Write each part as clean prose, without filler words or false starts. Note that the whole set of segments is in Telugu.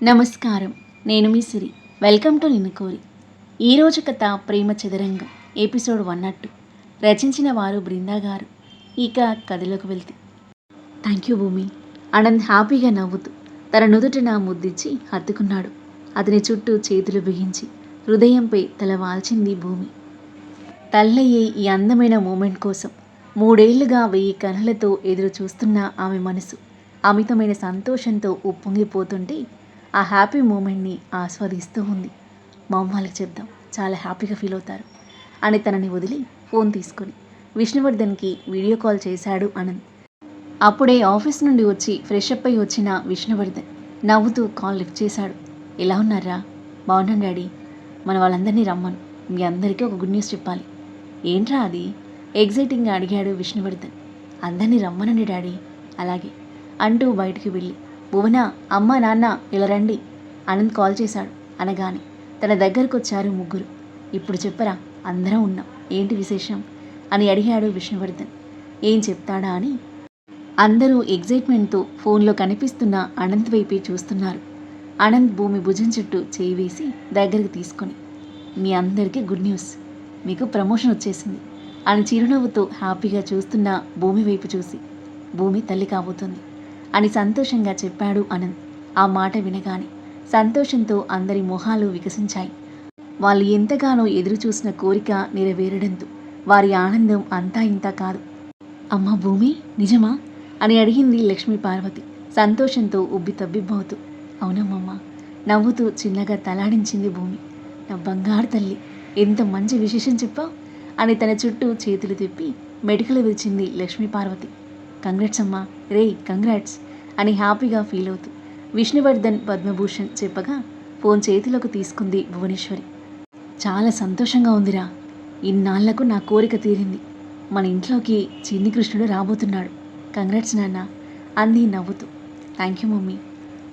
నమస్కారం. నేను మీ సిరి. వెల్కమ్ టు నిన్ను కోరి. ఈరోజు కథ ప్రేమ చదరంగం ఎపిసోడ్ 102. రచించిన వారు బృందా గారు. ఇక కథలోకి వెళ్తే, థ్యాంక్ యూ భూమి. ఆనంద్ హ్యాపీగా నవ్వుతూ తన నుదుటిన ముద్దిచ్చి హత్తుకున్నాడు. అతని చుట్టూ చేతులు బిగించి హృదయంపై తల వాల్చింది భూమి. తల్లయ్యే ఈ అందమైన మూమెంట్ కోసం 3 ఏళ్లుగా 1000 కనులతో ఎదురు చూస్తున్న ఆమె మనసు అమితమైన సంతోషంతో ఉప్పొంగిపోతుంటే ఆ హ్యాపీ మూమెంట్ని ఆస్వాదిస్తూ ఉంది. మా అమ్మ వాళ్ళకి చెప్దాం, చాలా హ్యాపీగా ఫీల్ అవుతారు అని తనని వదిలి ఫోన్ తీసుకొని విష్ణువర్ధన్కి వీడియో కాల్ చేశాడు ఆనంద్. అప్పుడే ఆఫీస్ నుండి వచ్చి ఫ్రెష్ అప్ అయి వచ్చిన విష్ణువర్ధన్ నవ్వుతూ కాల్ లిఫ్ట్ చేశాడు. ఎలా ఉన్నారా? బాగున్నాను డాడీ. మన వాళ్ళందరినీ రమ్మను, మీ అందరికీ ఒక గుడ్ న్యూస్ చెప్పాలి. ఏంట్రా అది? ఎగ్జైటింగ్గా అడిగాడు విష్ణువర్ధన్. అందరినీ రమ్మనండి డాడీ. అలాగే అంటూ బయటికి వెళ్ళి, భువన, అమ్మ, నాన్న ఇలా రండి, ఆనంద్ కాల్ చేశాడు అనగానే తన దగ్గరకు వచ్చారు ముగ్గురు. ఇప్పుడు చెప్పరా, అందరం ఉన్నాం, ఏంటి విశేషం అని అడిగాడు విష్ణువర్ధన్. ఏం చెప్తాడా అని అందరూ ఎగ్జైట్మెంట్తో ఫోన్లో కనిపిస్తున్న అనంత్ వైపే చూస్తున్నారు. అనంత్ భూమి భుజం చుట్టూ చేయి వేసి దగ్గరికి తీసుకొని, మీ అందరికీ గుడ్ న్యూస్, మీకు ప్రమోషన్ వచ్చేసింది అని చిరునవ్వుతో హ్యాపీగా చూస్తున్న భూమి వైపు చూసి, భూమి తల్లి కాబోతుంది అని సంతోషంగా చెప్పాడు అనంత్. ఆ మాట వినగానే సంతోషంతో అందరి మొహాలు వికసించాయి. వాళ్ళు ఎంతగానో ఎదురు చూసిన కోరిక నెరవేరడంతో వారి ఆనందం అంతా ఇంతా కాదు. అమ్మ భూమి, నిజమా అని అడిగింది లక్ష్మీ పార్వతి సంతోషంతో ఉబ్బి తబ్బిబ్బవుతూ. అవునమ్మమ్మ, నవ్వుతూ చిన్నగా తలాడించింది భూమి. నా బంగారు తల్లి, ఎంత మంచి విశేషం చెప్పావు అని తన చుట్టూ చేతులు తిప్పి మెడికలు విరిచింది లక్ష్మీ పార్వతి. కంగ్రాట్స్ అమ్మా, రే కంగ్రాట్స్ అని హ్యాపీగా ఫీల్ అవుతూ విష్ణువర్ధన్ పద్మభూషణ్ చెప్పగా ఫోన్ చేతిలోకి తీసుకుంది భువనేశ్వరి. చాలా సంతోషంగా ఉందిరా, ఇన్నాళ్లకు నా కోరిక తీరింది. మన ఇంట్లోకి చిన్ని కృష్ణుడు రాబోతున్నాడు. కంగ్రాట్స్ నాన్న అంది నవ్వుతూ. Thank you mummy.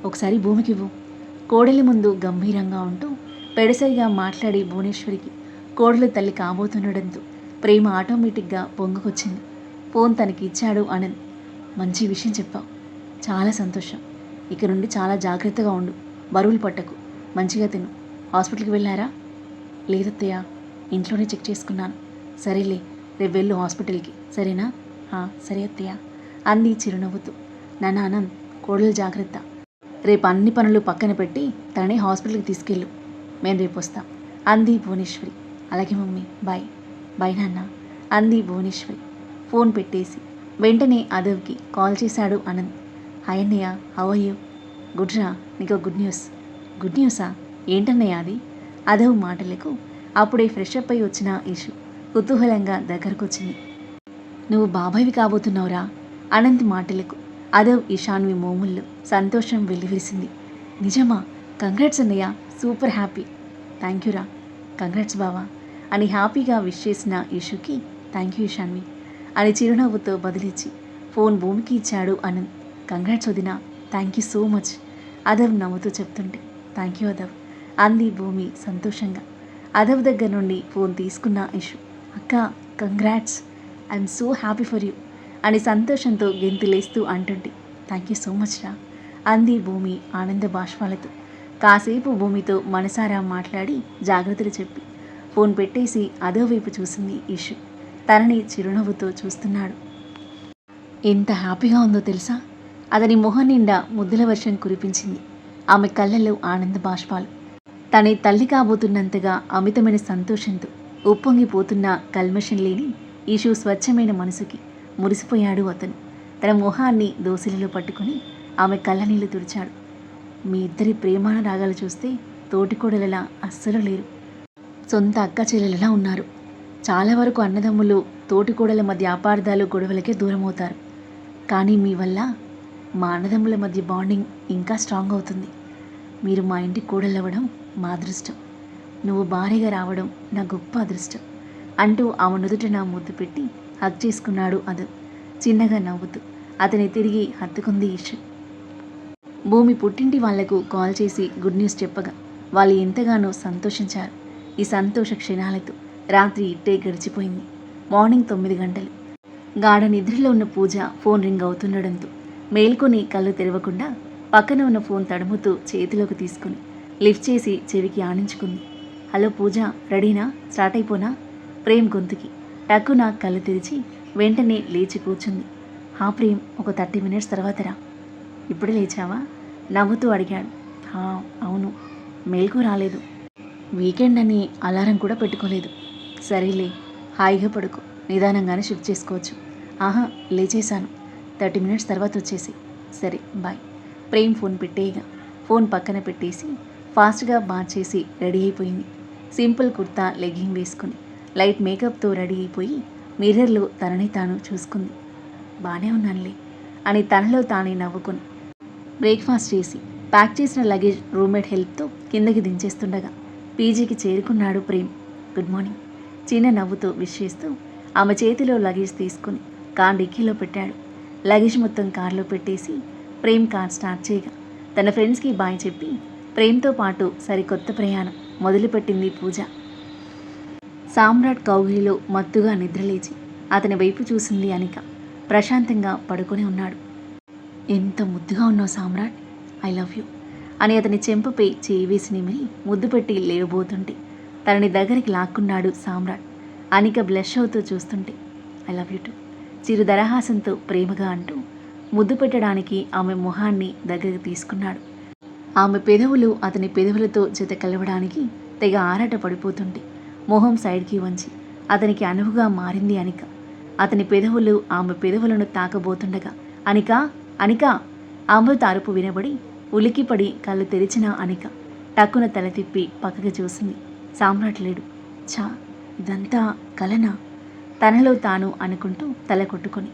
ఒకసారి భూమికి ఇవ్వు. కోడలి ముందు గంభీరంగా ఉంటూ పెడసరిగా మాట్లాడి భువనేశ్వరికి కోడలు తల్లి కాబోతుండడంతో ప్రేమ ఆటోమేటిక్గా పొంగుకొచ్చింది. ఫోన్ తనకి ఇచ్చాడు ఆనంద్. మంచి విషయం చెప్పావు, చాలా సంతోషం. ఇక నుండి చాలా జాగ్రత్తగా ఉండు, బరువులు పట్టకు, మంచిగా తిను. హాస్పిటల్కి వెళ్ళారా? లేదత్తయ్య, ఇంట్లోనే చెక్ చేసుకున్నాను. సరేలే, రేపు వెళ్ళు హాస్పిటల్కి, సరేనా? సరే అత్తయ్య అంది చిరునవ్వుతూ. నాన్న ఆనంద్, కోడలు జాగ్రత్త. రేపు అన్ని పనులు పక్కన పెట్టి తనని హాస్పిటల్కి తీసుకెళ్ళు, మేము రేపు వస్తాం అంది భువనేశ్వరి. అలాగే మమ్మీ, బాయ్. బాయ్ నాన్న అంది భువనేశ్వరి. ఫోన్ పెట్టేసి వెంటనే అదవ్కి కాల్ చేశాడు ఆనంద్. హాయ్ అన్నయ్య, హౌ ఆర్ యూ? గుడ్ రా, నీకు గుడ్ న్యూస్. గుడ్ న్యూసా? ఏంటన్నయ్య అది? అదవ్ మాటలకు అప్పుడే ఫ్రెష్ అప్ అయి వచ్చిన ఇషు కుతూహలంగా దగ్గరకు వచ్చింది. నువ్వు బాబాయ్వి కాబోతున్నావురా. అనంత్ మాటలకు అదవ్ ఇషాన్వి మోముల్లో సంతోషం వెల్లివిరిసింది. నిజమా? కంగ్రాట్స్ అన్నయ్య, సూపర్ హ్యాపీ. థ్యాంక్ యూ రా. కంగ్రాట్స్ బావా అని హ్యాపీగా విష్ చేసిన ఇషుకి థ్యాంక్ యూ ఇషాన్వి అని చిరునవ్వుతో బదిలిచ్చి ఫోన్ భూమికి ఇచ్చాడు అనంత్. కంగ్రాట్స్ వదినా, thank you so much Adav నవ్వుతూ చెప్తుంటే. థ్యాంక్ యూ అదవ్ అంది భూమి సంతోషంగా. అదవ్ దగ్గర నుండి ఫోన్ తీసుకున్న ఇషు, అక్క congrats, I'm so happy for you అని సంతోషంతో గెంతులేస్తూ అంటుంటే. థ్యాంక్ యూ సో మచ్ రా అంది భూమి ఆనంద బాష్పాలతో. కాసేపు భూమితో మనసారా మాట్లాడి జాగ్రత్తలు చెప్పి ఫోన్ పెట్టేసి అదవ్ వైపు చూసింది ఇషు. తనని చిరునవ్వుతో చూస్తున్నాడు. ఎంత హ్యాపీగా ఉందో తెలుసా? అతని మొహం నిండా ముద్దుల వర్షం కురిపించింది. ఆమె కళ్ళల్లో ఆనంద బాష్పాలు. తనే తల్లి కాబోతున్నంతగా అమితమైన సంతోషంతో ఉప్పొంగిపోతున్న కల్మషం లేని ఈషు స్వచ్ఛమైన మనసుకి మురిసిపోయాడు అతను. తన మొహాన్ని దోసిలిలో పట్టుకుని ఆమె కళ్ళనీళ్లు తుడిచాడు. మీ ఇద్దరి ప్రేమాన రాగాలు చూస్తే తోటికోడలలా అస్సలు లేరు, సొంత అక్క చెల్లెలలా ఉన్నారు. చాలా వరకు అన్నదమ్ములు తోటికోడల మధ్య అపార్థాలు గొడవలకే దూరమవుతారు. కానీ మీ వల్ల మా అన్నదమ్ముల మధ్య బాండింగ్ ఇంకా స్ట్రాంగ్ అవుతుంది. మీరు మా ఇంటి కోడలవ్వడం మా అదృష్టం. నువ్వు భార్యగా రావడం నా గొప్ప అదృష్టం అంటూ ఆమె నుదుట నా ముద్దు పెట్టి హగ్ చేసుకున్నాడు అదవ్ చిన్నగా నవ్వుతూ. అతని తిరిగి హత్తుకుంది ఈషు. భూమి పుట్టింటి వాళ్లకు కాల్ చేసి గుడ్ న్యూస్ చెప్పగా వాళ్ళు ఎంతగానో సంతోషించారు. ఈ సంతోష క్షణాలతో రాత్రి ఇట్టే గడిచిపోయింది. మార్నింగ్ 9 గంటలు. గాఢ నిద్రలో ఉన్న పూజ ఫోన్ రింగ్ అవుతుండడంతో మేల్కొని కళ్ళు తెరవకుండా పక్కన ఉన్న ఫోన్ తడుముతూ చేతిలోకి తీసుకుని లిఫ్ట్ చేసి చెవికి ఆనించుకుంది. హలో పూజ, రెడీనా? స్టార్ట్ అయిపోనా? ప్రేమ్ గొంతుకి టక్కున కళ్ళు తెరిచి వెంటనే లేచి కూర్చుంది. హా ప్రేమ్, ఒక 30 మినిట్స్ తర్వాత రా. ఇప్పుడే లేచావా? నవ్వుతూ అడిగాడు. హా అవును, మేల్కు రాలేదు. వీకెండ్ అని అలారం కూడా పెట్టుకోలేదు. సరేలే, హాయిగా పడుకో, నిదానంగానే షిఫ్ట్ చేసుకోవచ్చు. ఆహా, లేచేశాను. 30 మినిట్స్ తర్వాత వచ్చేసి. సరే బాయ్. ప్రేమ్ ఫోన్ పెట్టేయగా ఫోన్ పక్కన పెట్టేసి ఫాస్ట్గా బాత్ చేసి రెడీ అయిపోయింది. సింపుల్ కుర్తా లెగ్గింగ్ వేసుకుని లైట్ మేకప్తో రెడీ అయిపోయి మిర్రర్లో తనని తాను చూసుకుంది. బాగానే ఉన్నానులే అని తనలో తానే నవ్వుకొని బ్రేక్ఫాస్ట్ చేసి ప్యాక్ చేసిన లగేజ్ రూమ్మేట్ హెల్ప్తో కిందకి దించేస్తుండగా పీజీకి చేరుకున్నాడు ప్రేమ్. గుడ్ మార్నింగ్ చిన్న నవ్వుతో విష్ చేస్తూ ఆమె చేతిలో లగేజ్ తీసుకుని కార్ డిక్కీలో పెట్టాడు. లగేజ్ మొత్తం కార్లో పెట్టేసి ప్రేమ్ కార్ స్టార్ట్ చేయగా తన ఫ్రెండ్స్కి బాయ్ చెప్పి ప్రేమ్తో పాటు సరికొత్త ప్రయాణం మొదలుపెట్టింది పూజ. సామ్రాట్ కౌగిలిలో మత్తుగా నిద్రలేచి అతని వైపు చూసింది అనిక. ప్రశాంతంగా పడుకొని ఉన్నాడు. ఎంత ముద్దుగా ఉన్నావు సామ్రాట్, ఐ లవ్ యూ అని అతని చెంపపై చేయి వేసి నిమిరి ముద్దు పెట్టి లేవబోతుంటే తనని దగ్గరికి లాక్కున్నాడు సామ్రాట్. అనిక బ్లష్ అవుతూ చూస్తుంటే ఐ లవ్ యూ టూ చిరు దరహాసంతో ప్రేమగా అంటూ ముద్దు పెట్టడానికి ఆమె మొహాన్ని దగ్గరికి తీసుకున్నాడు. ఆమె పెదవులు అతని పెదవులతో జత కలవడానికి తెగ ఆరాట పడిపోతుంటే మొహం సైడ్కి వంచి అతనికి అనువుగా మారింది అనిక. అతని పెదవులు ఆమె పెదవులను తాకబోతుండగా అనిక అనిక అమృత అరుపు వినబడి ఉలికిపడి కళ్ళు తెరిచిన అనిక టక్కున తల తిప్పి పక్కకి చూసింది. సామ్రాట్ లేడు. ఛా, ఇదంతా కలనా? తనలో తాను అనుకుంటూ తల కొట్టుకొని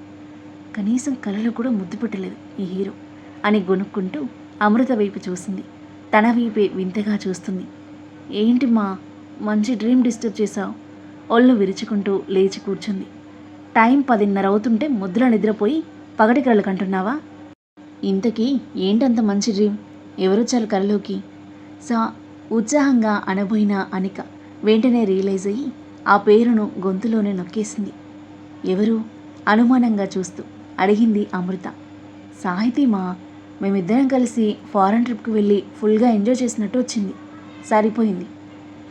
కనీసం కలలో కూడా ముద్దు పెట్టలేదు ఈ హీరో అని గొనుక్కుంటూ అమృత వైపు చూసింది. తన వైపే వింతగా చూస్తుంది. ఏంటి మా, మంచి డ్రీమ్ డిస్టర్బ్ చేశావు? ఒళ్ళు విరుచుకుంటూ లేచి కూర్చుంది. టైం 10:30 అవుతుంటే ముద్దుల నిద్రపోయి పగటి కళ్ళు కంటున్నావా? ఇంతకీ ఏంటంత మంచి డ్రీమ్? ఎవరొచ్చారు కలలోకి? సా ఉత్సాహంగా అనబోయిన అనిక వెంటనే రియలైజ్ అయ్యి ఆ పేరును గొంతులోనే నొక్కేసింది. ఎవరు? అనుమానంగా చూస్తూ అడిగింది అమృత. సాహితీ మా, మేమిద్దరం కలిసి ఫారెన్ ట్రిప్కి వెళ్ళి ఫుల్గా ఎంజాయ్ చేసినట్టు వచ్చింది. సరిపోయింది.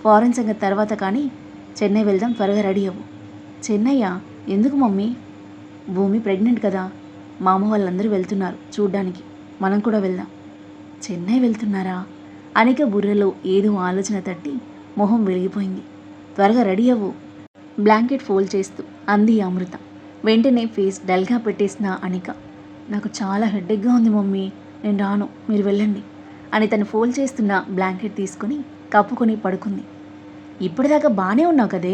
ఫారెన్ సంగతి తర్వాత కానీ చెన్నై వెళ్దాం, త్వరగా రెడీ అవ్వు. చెన్నయ్యా? ఎందుకు మమ్మీ? భూమి ప్రెగ్నెంట్ కదా, మా అమ్మ వాళ్ళందరూ వెళ్తున్నారు చూడ్డానికి, మనం కూడా వెళ్దాం. చెన్నై వెళ్తున్నారా? అనిక బుర్రలో ఏదో ఆలోచన తట్టి మొహం వెలిగిపోయింది. త్వరగా రెడీ అవ్వు బ్లాంకెట్ ఫోల్డ్ చేస్తూ అంది అమృత. వెంటనే ఫేస్ డల్గా పెట్టేసిన అనిక నాకు చాలా హెడ్ఏక్గా ఉంది మమ్మీ, నేను రాను, మీరు వెళ్ళండి అని తను ఫోల్డ్ చేస్తున్న బ్లాంకెట్ తీసుకుని కప్పుకొని పడుకుంది. ఇప్పటిదాకా బాగానే ఉన్నావు కదే,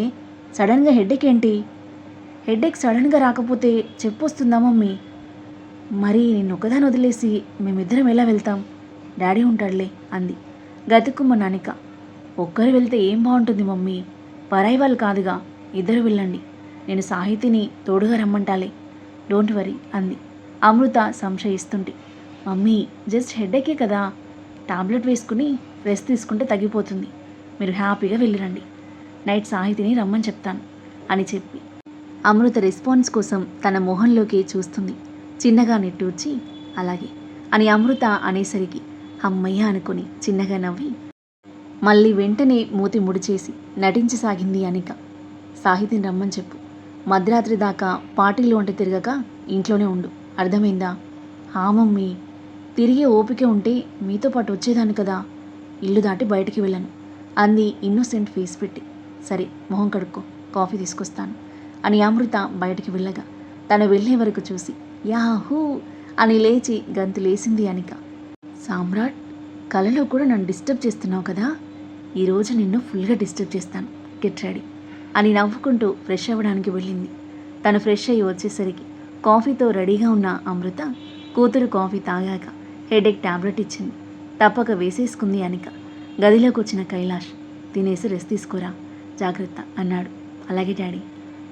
సడన్గా హెడ్ఏక్ ఏంటి? హెడ్ఏక్ సడన్గా రాకపోతే చెప్పొస్తుందా మమ్మీ? మరి నిన్నొక్కదాన్ని వదిలేసి మేమిద్దరం ఎలా వెళ్తాం? డాడీ ఉంటాడులే అంది గతుక్కుమన్న అనిక. ఒక్కరు వెళ్తే ఏం బాగుంటుంది మమ్మీ, పరాయి వాళ్ళు కాదుగా, ఇద్దరు వెళ్ళండి, నేను సాహితిని తోడుగా రమ్మంటాలే. డోంట్ వరీ అంది అమృత సంశయిస్తుంటే. మమ్మీ జస్ట్ హెడ్ఏకే కదా, టాబ్లెట్ వేసుకుని రెస్ట్ తీసుకుంటే తగ్గిపోతుంది, మీరు హ్యాపీగా వెళ్ళిరండి, నైట్ సాహితిని రమ్మని చెప్తాను అని చెప్పి అమృత రెస్పాన్స్ కోసం తన మొహంలోకి చూస్తుంది. చిన్నగా నిట్టూర్చి అలాగే అని అమృత అనేసరికి అమ్మయ్య అనుకుని చిన్నగా నవ్వి మళ్ళీ వెంటనే మూతి ముడిచేసి నటించసాగింది అనిక. సాహితిని రమ్మని చెప్పు, మధ్యరాత్రి దాకా పార్టీలు వంట తిరగక ఇంట్లోనే ఉండు, అర్థమైందా? హా మమ్మీ, తిరిగే ఓపిక ఉంటే మీతో పాటు వచ్చేదాన్ని కదా, ఇల్లు దాటి బయటికి వెళ్ళను అంది ఇన్నోసెంట్ ఫేస్ పెట్టి. సరే మొహం కడుక్కో, కాఫీ తీసుకొస్తాను అని అమృత బయటికి వెళ్ళగా తను వెళ్ళే వరకు చూసి యాహూ అని లేచి గంతులేసింది అనిక. సామ్రాట్, కలలో కూడా నన్ను డిస్టర్బ్ చేస్తున్నావు కదా, ఈరోజు నిన్ను ఫుల్గా డిస్టర్బ్ చేస్తాను, గెట్ రెడీ అని నవ్వుకుంటూ ఫ్రెష్ అవ్వడానికి వెళ్ళింది. తను ఫ్రెష్ అయ్యి వచ్చేసరికి కాఫీతో రెడీగా ఉన్న అమృత కూతురు కాఫీ తాగాక హెడేక్ టాబ్లెట్ ఇచ్చింది. తప్పక వేసేసుకుంది అనిక. గదిలోకి వచ్చిన కైలాష్ తినేసి రెస్ట్ తీసుకోరా, జాగ్రత్త అన్నాడు. అలాగే డాడీ.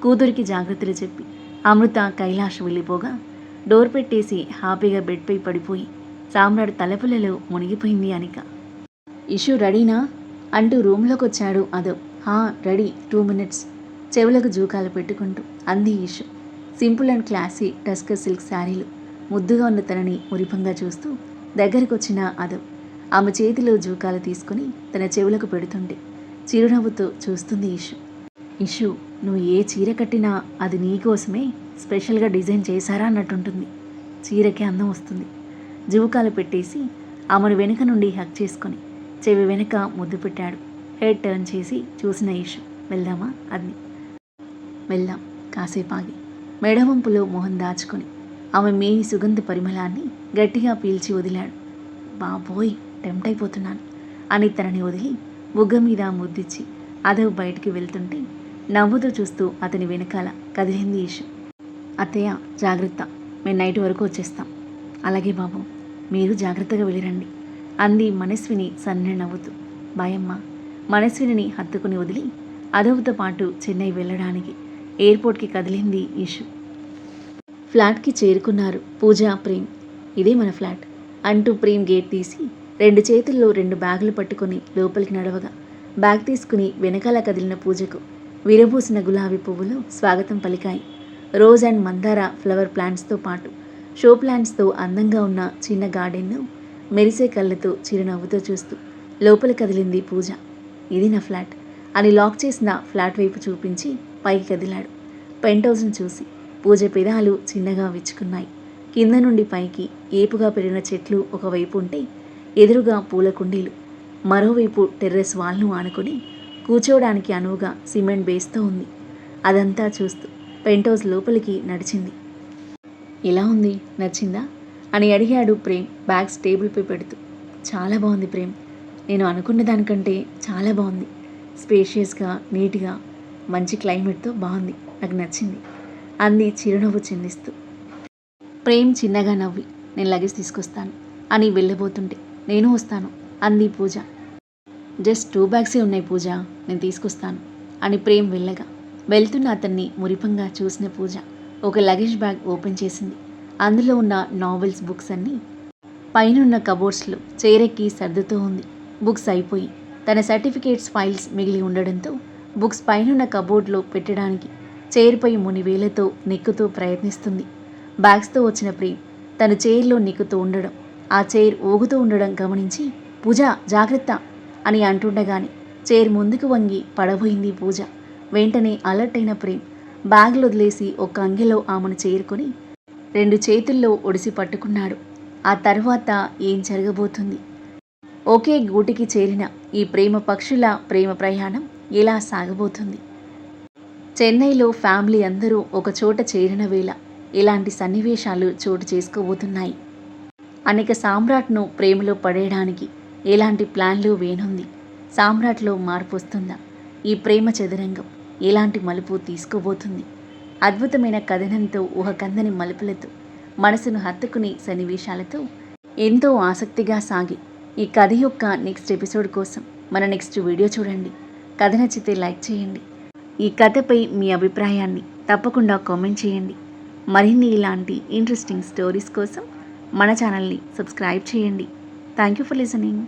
కూతురికి జాగ్రత్తలు చెప్పి అమృత కైలాష్ వెళ్ళిపోగా డోర్ పెట్టేసి హ్యాపీగా బెడ్పై పడిపోయి సామ్రాట్ తలపులలో మునిగిపోయింది అనిక. ఇష్యూ రెడీనా అంటూ రూమ్లోకి వచ్చాడు అదవ్. హా రెడీ, 2 మినిట్స్ చెవులకు జూకాలు పెట్టుకుంటూ అంది Ishu. Simple and classy tussar silk శారీలు ముద్దుగా ఉన్న తనని మురిపంగా చూస్తూ దగ్గరకొచ్చిన అదవ్ ఆమె చేతిలో జూకాలు తీసుకుని తన చెవులకు పెడుతుంటే చిరునవ్వుతో చూస్తుంది ఇషు. ఇషు, నువ్వు ఏ చీర కట్టినా అది నీకోసమే స్పెషల్గా డిజైన్ చేశారా అన్నట్టుంటుంది. చీరకి అందం వస్తుంది. జువుకాలు పెట్టేసి ఆమెను వెనుక నుండి హక్ చేసుకొని చెవి వెనుక ముద్దు పెట్టాడు. హెడ్ టర్న్ చేసి చూసిన ఇషు, వెళ్దామా అది. వెళ్దాం. కాసేపు ఆగి మెడవంపులో మొహం దాచుకొని ఆమె మేని సుగంధ పరిమళాన్ని గట్టిగా పీల్చి వదిలాడు. బాబోయ్, టెంప్ట్ అయిపోతున్నాను అని తనని వదిలి బుగ్గ మీద ముద్దిచ్చి అదవ్ బయటికి వెళ్తుంటే నవ్వుతూ చూస్తూ అతని వెనకాల కదిలింది ఇషు. అత్తయ్య, జాగ్రత్త, మేము నైట్ వరకు వచ్చేస్తాం. అలాగే బాబు, మీరు జాగ్రత్తగా వెళ్ళిరండి అంది మనస్విని సన్న నవ్వుతూ. బాయమ్మ. మనస్విని హత్తుకుని వదిలి అదవ్తో పాటు చెన్నై వెళ్ళడానికి ఎయిర్పోర్ట్కి కదిలింది ఇషు. ఫ్లాట్కి చేరుకున్నారు పూజ, ప్రేమ్. ఇదే మన ఫ్లాట్ అంటూ ప్రేమ్ గేట్ తీసి 2 చేతుల్లో 2 బ్యాగులు పట్టుకుని లోపలికి నడవగా బ్యాగ్ తీసుకుని వెనకాల కదిలిన పూజకు విరబూసిన గులాబీ పువ్వులు స్వాగతం పలికాయి. రోజ్ అండ్ మందార ఫ్లవర్ ప్లాంట్స్తో పాటు షో ప్లాంట్స్తో అందంగా ఉన్న చిన్న గార్డెన్ను మెరిసే కళ్ళతో చిరునవ్వుతో చూస్తూ లోపల కదిలింది పూజ. ఇది నా ఫ్లాట్ అని లాక్ చేసిన ఫ్లాట్ వైపు చూపించి పైకి కదిలాడు. పెంట్ హౌస్ను చూసి పూజ పెదాలు చిన్నగా విచ్చుకున్నాయి. కింద నుండి పైకి ఏపుగా పెరిగిన చెట్లు ఒకవైపు ఉంటే ఎదురుగా పూల కుండీలు, మరోవైపు టెర్రస్ వాల్ను ఆనుకొని కూర్చోవడానికి అనువుగా సిమెంట్ బేస్తో ఉంది. అదంతా చూస్తూ పెంట్ హౌస్ లోపలికి నడిచింది. ఎలా ఉంది, నచ్చిందా అని అడిగాడు ప్రేమ్ బ్యాగ్స్ టేబుల్పై పెడుతూ. చాలా బాగుంది ప్రేమ్, నేను అనుకున్న దానికంటే చాలా బాగుంది. స్పేషియస్గా, నీట్గా, మంచి క్లైమేట్తో బాగుంది, నాకు నచ్చింది అంది చిరునవ్వు చిందిస్తూ. ప్రేమ్ చిన్నగా నవ్వి, నేను లగేజ్ తీసుకొస్తాను అని వెళ్ళబోతుంటే నేను వస్తాను అంది పూజ. జస్ట్ 2 బ్యాగ్సే ఉన్నాయి పూజ, నేను తీసుకొస్తాను అని ప్రేమ్ వెళ్ళగా వెళ్తున్న అతన్ని మురిపంగా చూసిన పూజ ఒక లగేజ్ బ్యాగ్ ఓపెన్ చేసింది. అందులో ఉన్న నావెల్స్, బుక్స్ అన్నీ పైనున్న కబోర్డ్స్లో చేరెక్కి సర్దుతూ ఉంది. బుక్స్ అయిపోయి తన సర్టిఫికేట్స్, ఫైల్స్ మిగిలి ఉండడంతో బుక్స్ పైనున్న కబోర్డ్లో పెట్టడానికి చైర్పై మునివేలతో నెక్కుతూ ప్రయత్నిస్తుంది. బ్యాగ్స్తో వచ్చిన ప్రేమ్ తన చైర్లో నెక్కుతూ ఉండడం, ఆ చైర్ ఊగుతూ ఉండడం గమనించి పూజ జాగ్రత్త అని అంటుండగానే చైర్ ముందుకు వంగి పడబోయింది పూజ. వెంటనే అలర్ట్ అయిన ప్రేమ్ బ్యాగ్లు వదిలేసి ఒక అంగెలో ఆమెను చేరుకొని 2 చేతుల్లో ఒడిసి పట్టుకున్నాడు. ఆ తర్వాత ఏం జరగబోతుంది? ఒకే గూటికి చేరిన ఈ ప్రేమ పక్షుల ప్రేమ ప్రయాణం ఎలా సాగబోతుంది? చెన్నైలో ఫ్యామిలీ అందరూ ఒక చోట చేరిన వేళ ఇలాంటి సన్నివేశాలు చోటు చేసుకోబోతున్నాయి. అనేక సామ్రాట్ను ప్రేమలో పడేయడానికి ఎలాంటి ప్లాన్లు వేనుంది? సామ్రాట్లో మార్పు వస్తుందా? ఈ ప్రేమ చదరంగం ఎలాంటి మలుపు తీసుకోబోతుంది? అద్భుతమైన కథనంతో, ఊహకందని మలుపులతో, మనసును హత్తుకునే సన్నివేశాలతో ఎంతో ఆసక్తిగా సాగి ఈ కథ యొక్క నెక్స్ట్ ఎపిసోడ్ కోసం మన నెక్స్ట్ వీడియో చూడండి. కథ నచ్చితే లైక్ చేయండి. ఈ కథపై మీ అభిప్రాయాన్ని తప్పకుండా కామెంట్ చేయండి. మరిన్ని ఇలాంటి ఇంట్రెస్టింగ్ స్టోరీస్ కోసం మన ఛానల్ని సబ్స్క్రైబ్ చేయండి. Thank you for listening.